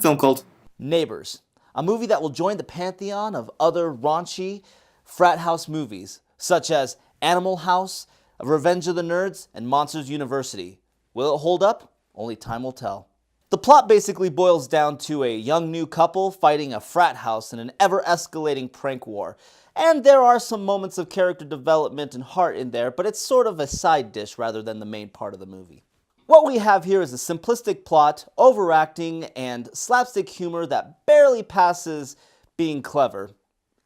film called? Neighbors, a movie that will join the pantheon of other raunchy frat house movies, such as Animal House, Revenge of the Nerds, and Monsters University. Will it hold up? Only time will tell. The plot basically boils down to a young new couple fighting a frat house in an ever-escalating prank war. And there are some moments of character development and heart in there, but it's sort of a side dish rather than the main part of the movie. What we have here is a simplistic plot, overacting, and slapstick humor that barely passes being clever.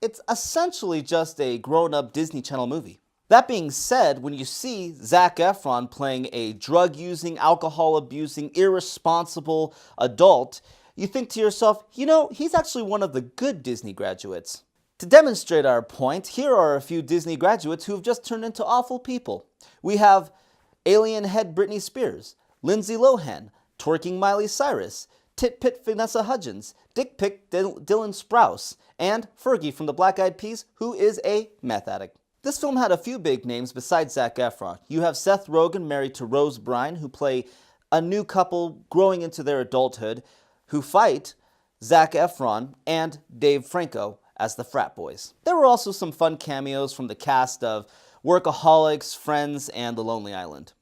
It's essentially just a grown-up Disney Channel movie. That being said, when you see Zac Efron playing a drug-using, alcohol-abusing, irresponsible adult, you think to yourself, you know, he's actually one of the good Disney graduates. To demonstrate our point, here are a few Disney graduates who have just turned into awful people. We have alien head Britney Spears, Lindsay Lohan, twerking Miley Cyrus, tit-pit Vanessa Hudgens, dick pic Dylan Sprouse, and Fergie from the Black Eyed Peas, who is a meth addict. This film had a few big names besides Zac Efron. You have Seth Rogan married to Rose Byrne, who play a new couple growing into their adulthood, who fight Zac Efron and Dave Franco as the frat boys. There were also some fun cameos from the cast of Workaholics, Friends, and The Lonely Island.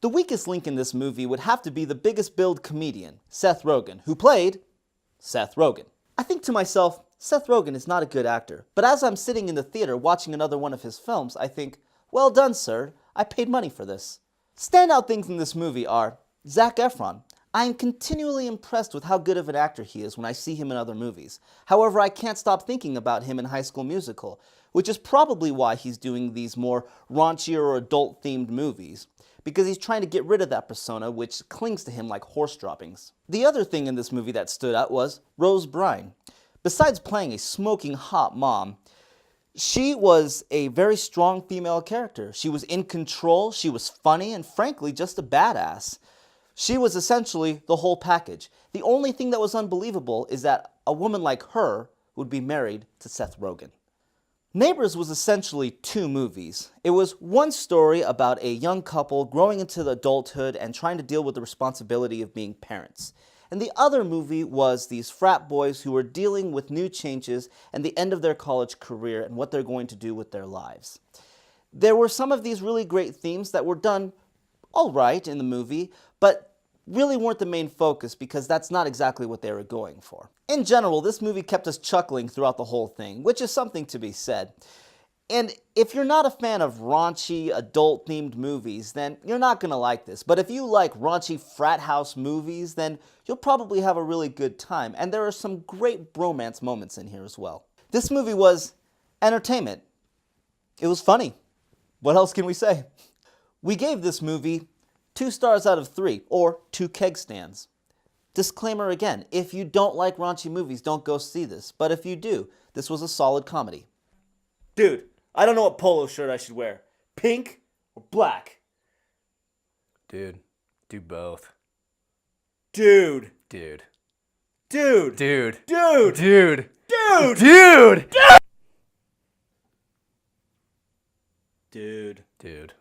The weakest link in this movie would have to be the biggest billed comedian, Seth Rogan, who played Seth Rogan. I think to myself, Seth Rogan is not a good actor, but as I'm sitting in the theater watching another one of his films, I think, well done, sir, I paid money for this. Standout things in this movie are Zac Efron. I am continually impressed with how good of an actor he is when I see him in other movies. However, I can't stop thinking about him in High School Musical, which is probably why he's doing these more raunchier or adult-themed movies, because he's trying to get rid of that persona which clings to him like horse droppings. The other thing in this movie that stood out was Rose Byrne. Besides playing a smoking hot mom, she was a very strong female character. She was in control, she was funny, and frankly, just a badass. She was essentially the whole package. The only thing that was unbelievable is that a woman like her would be married to Seth Rogan. Neighbors was essentially two movies. It was one story about a young couple growing into adulthood and trying to deal with the responsibility of being parents. And the other movie was these frat boys who were dealing with new changes and the end of their college career and what they're going to do with their lives. There were some of these really great themes that were done all right in the movie, but really weren't the main focus because that's not exactly what they were going for. In general, this movie kept us chuckling throughout the whole thing, which is something to be said. And if you're not a fan of raunchy, adult-themed movies, then you're not going to like this. But if you like raunchy frat house movies, then you'll probably have a really good time. And there are some great bromance moments in here as well. This movie was entertainment. It was funny. What else can we say? We gave this movie 2 stars out of 3, or 2 keg stands. Disclaimer again, if you don't like raunchy movies, don't go see this. But if you do, this was a solid comedy. Dude, I don't know what polo shirt I should wear. Pink or black? Dude, do both. Dude. Dude. Dude. Dude. Dude. Dude. Dude. Dude. Dude. Dude.